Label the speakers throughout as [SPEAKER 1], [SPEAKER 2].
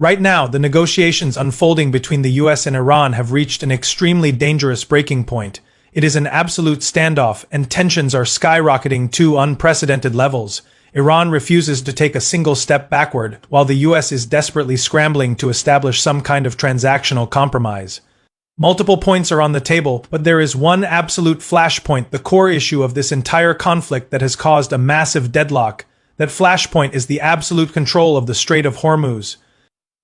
[SPEAKER 1] Right now, the negotiations unfolding between the US and Iran have reached an extremely dangerous breaking point. It is an absolute standoff, and tensions are skyrocketing to unprecedented levels. Iran refuses to take a single step backward, while the US is desperately scrambling to establish some kind of transactional compromise. Multiple points are on the table, but there is one absolute flashpoint, the core issue of this entire conflict that has caused a massive deadlock. That flashpoint is the absolute control of the Strait of Hormuz.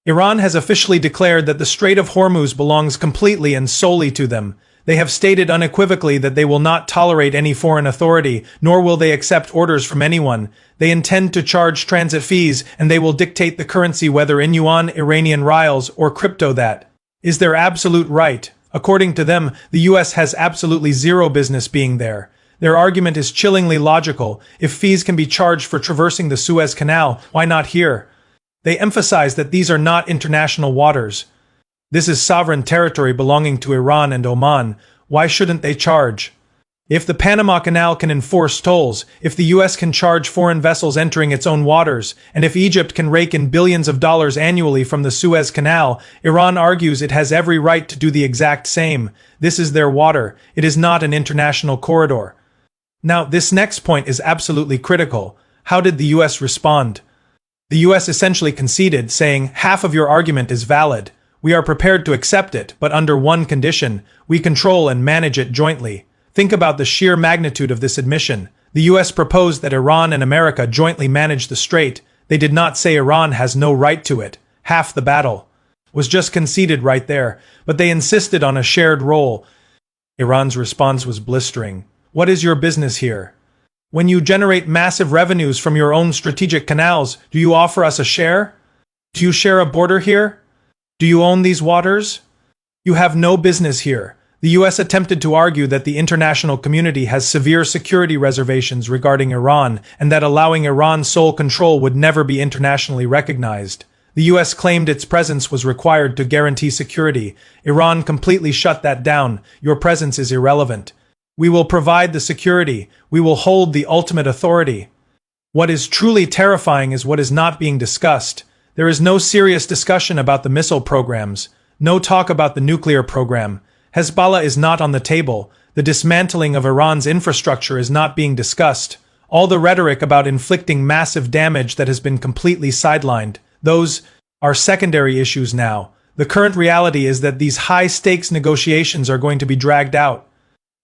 [SPEAKER 1] Iran has officially declared that the Strait of Hormuz belongs completely and solely to them. They have stated unequivocally that they will not tolerate any foreign authority, nor will they accept orders from anyone. They intend to charge transit fees, and they will dictate the currency, whether in yuan, Iranian rials, or crypto. That is their absolute right. According to them, the US has absolutely zero business being there. Their argument is chillingly logical. If fees can be charged for traversing the Suez Canal, why not here? They emphasize that these are not international waters. This is sovereign territory belonging to Iran and Oman. Why shouldn't they charge? If the Panama Canal can enforce tolls, if the US can charge foreign vessels entering its own waters, and if Egypt can rake in billions of dollars annually from the Suez Canal, Iran argues it has every right to do the exact same. This is their water. It is not an international corridor. Now, this next point is absolutely critical. How did the US respond? The US essentially conceded, saying, half of your argument is valid. We are prepared to accept it, but under one condition: we control and manage it jointly. Think about the sheer magnitude of this admission. The US proposed that Iran and America jointly manage the strait. They did not say Iran has no right to it. Half the battle was just conceded right there, but they insisted on a shared role. Iran's response was blistering. What is your business here? When you generate massive revenues from your own strategic canals, do you offer us a share? Do you share a border here? Do you own these waters? You have no business here. The US attempted to argue that the international community has severe security reservations regarding Iran, and that allowing Iran sole control would never be internationally recognized. The US claimed its presence was required to guarantee security. Iran completely shut that down. Your presence is irrelevant. We will provide the security. We will hold the ultimate authority. What is truly terrifying is what is not being discussed. There is no serious discussion about the missile programs, no talk about the nuclear program. Hezbollah is not on the table. The dismantling of Iran's infrastructure is not being discussed. All the rhetoric about inflicting massive damage that has been completely sidelined. Those are secondary issues now. The current reality is that these high-stakes negotiations are going to be dragged out.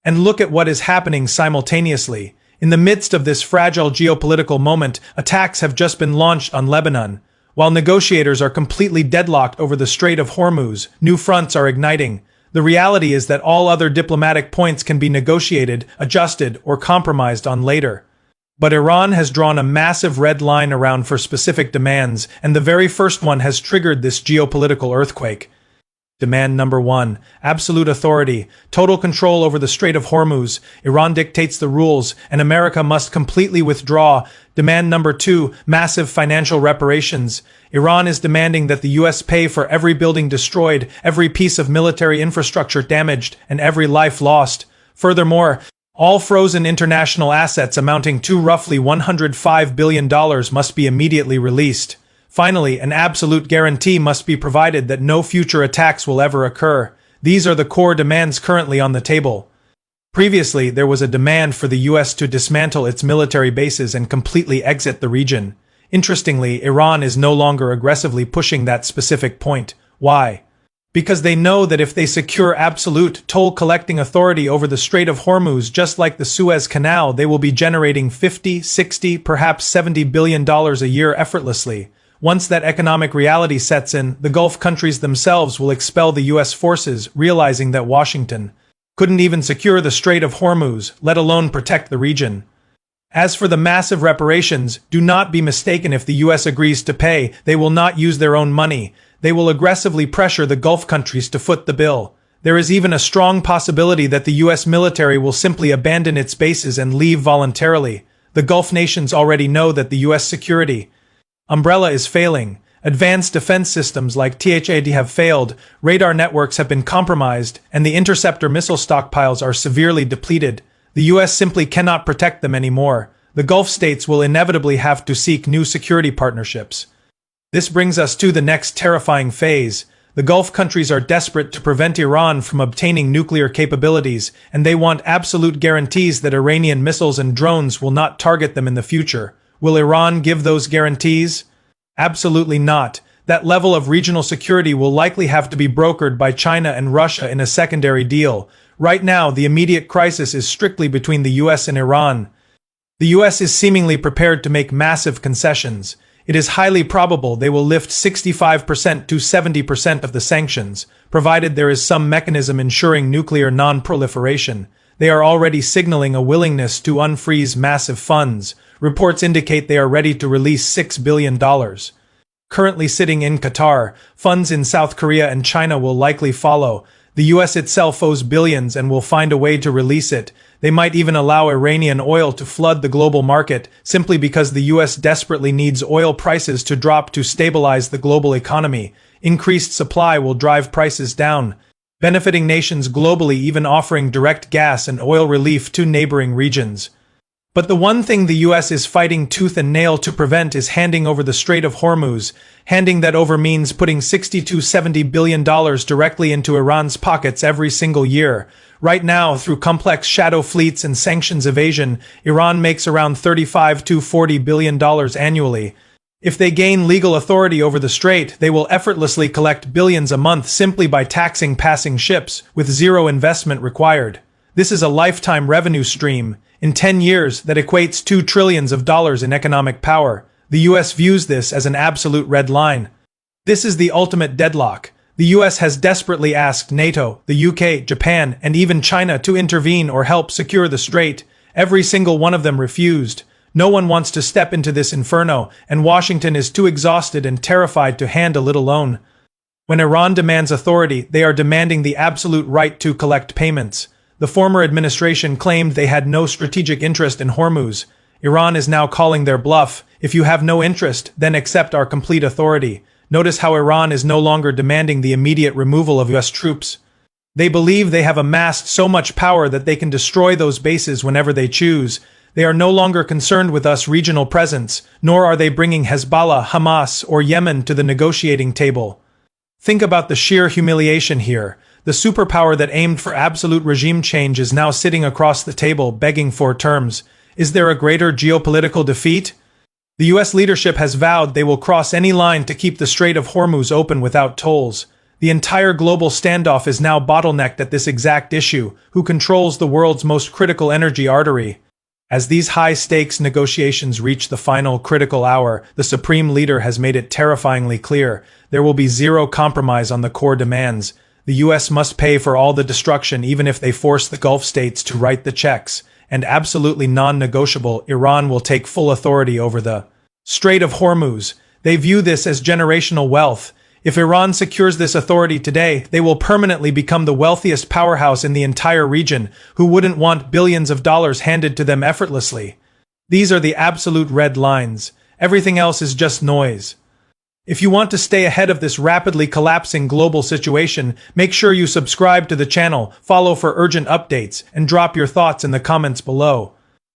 [SPEAKER 1] And look at what is happening simultaneously. In the midst of this fragile geopolitical moment, attacks have just been launched on Lebanon. While negotiators are completely deadlocked over the Strait of Hormuz, new fronts are igniting. The reality is that all other diplomatic points can be negotiated, adjusted, or compromised on later. But Iran has drawn a massive red line around for specific demands, and the very first one has triggered this geopolitical earthquake. Demand number 1. Absolute authority. Total control over the Strait of Hormuz. Iran dictates the rules, and America must completely withdraw. Demand number 2. Massive financial reparations. Iran is demanding that the US pay for every building destroyed, every piece of military infrastructure damaged, and every life lost. Furthermore, all frozen international assets amounting to roughly $105 billion must be immediately released. Finally, an absolute guarantee must be provided that no future attacks will ever occur. These are the core demands currently on the table. Previously, there was a demand for the US to dismantle its military bases and completely exit the region. Interestingly, Iran is no longer aggressively pushing that specific point. Why? Because they know that if they secure absolute toll-collecting authority over the Strait of Hormuz, just like the Suez Canal, they will be generating $50, $60, perhaps $70 billion a year effortlessly. Once that economic reality sets in, the Gulf countries themselves will expel the US forces, realizing that Washington couldn't even secure the Strait of Hormuz, let alone protect the region. As for the massive reparations, do not be mistaken. If the US agrees to pay, they will not use their own money. They will aggressively pressure the Gulf countries to foot the bill. There is even a strong possibility that the US military will simply abandon its bases and leave voluntarily. The Gulf nations already know that the US security umbrella is failing. Advanced defense systems like THAAD have failed, radar networks have been compromised, and the interceptor missile stockpiles are severely depleted. The US simply cannot protect them anymore. The Gulf states will inevitably have to seek new security partnerships. This brings us to the next terrifying phase. The Gulf countries are desperate to prevent Iran from obtaining nuclear capabilities, and they want absolute guarantees that Iranian missiles and drones will not target them in the future. Will Iran give those guarantees? Absolutely not. That level of regional security will likely have to be brokered by China and Russia in a secondary deal. Right now, the immediate crisis is strictly between the US and Iran. The US is seemingly prepared to make massive concessions. It is highly probable they will lift 65% to 70% of the sanctions, provided there is some mechanism ensuring nuclear non-proliferation. They are already signaling a willingness to unfreeze massive funds. Reports indicate they are ready to release $6 billion. Currently sitting in Qatar, funds in South Korea and China will likely follow. The US itself owes billions and will find a way to release it. They might even allow Iranian oil to flood the global market, simply because the US desperately needs oil prices to drop to stabilize the global economy. Increased supply will drive prices down, benefiting nations globally, even offering direct gas and oil relief to neighboring regions. But the one thing the US is fighting tooth and nail to prevent is handing over the Strait of Hormuz. Handing that over means putting $60 to $70 billion directly into Iran's pockets every single year. Right now, through complex shadow fleets and sanctions evasion, Iran makes around $35 to $40 billion annually. If they gain legal authority over the strait, they will effortlessly collect billions a month simply by taxing passing ships, with zero investment required. This is a lifetime revenue stream. In 10 years, that equates $2 trillion in economic power. The US views this as an absolute red line. This is the ultimate deadlock. The US has desperately asked NATO, the UK, Japan, and even China to intervene or help secure the strait. Every single one of them refused. No one wants to step into this inferno, and Washington is too exhausted and terrified to handle it alone. When Iran demands authority, they are demanding the absolute right to collect payments. The former administration claimed they had no strategic interest in Hormuz. Iran is now calling their bluff. If you have no interest, then accept our complete authority. Notice how Iran is no longer demanding the immediate removal of US troops. They believe they have amassed so much power that they can destroy those bases whenever they choose. They are no longer concerned with US regional presence, nor are they bringing Hezbollah, Hamas, or Yemen to the negotiating table. Think about the sheer humiliation here. The superpower that aimed for absolute regime change is now sitting across the table begging for terms. Is there a greater geopolitical defeat? The US leadership has vowed they will cross any line to keep the Strait of Hormuz open without tolls. The entire global standoff is now bottlenecked at this exact issue. Who controls the world's most critical energy artery? As these high-stakes negotiations reach the final critical hour, the Supreme Leader has made it terrifyingly clear there will be zero compromise on the core demands. The US must pay for all the destruction even if they force the Gulf states to write the checks. And absolutely non-negotiable, Iran will take full authority over the Strait of Hormuz. They view this as generational wealth. If Iran secures this authority today, they will permanently become the wealthiest powerhouse in the entire region. Who wouldn't want billions of dollars handed to them effortlessly? These are the absolute red lines. Everything else is just noise. If you want to stay ahead of this rapidly collapsing global situation, make sure you subscribe to the channel, follow for urgent updates, and drop your thoughts in the comments below.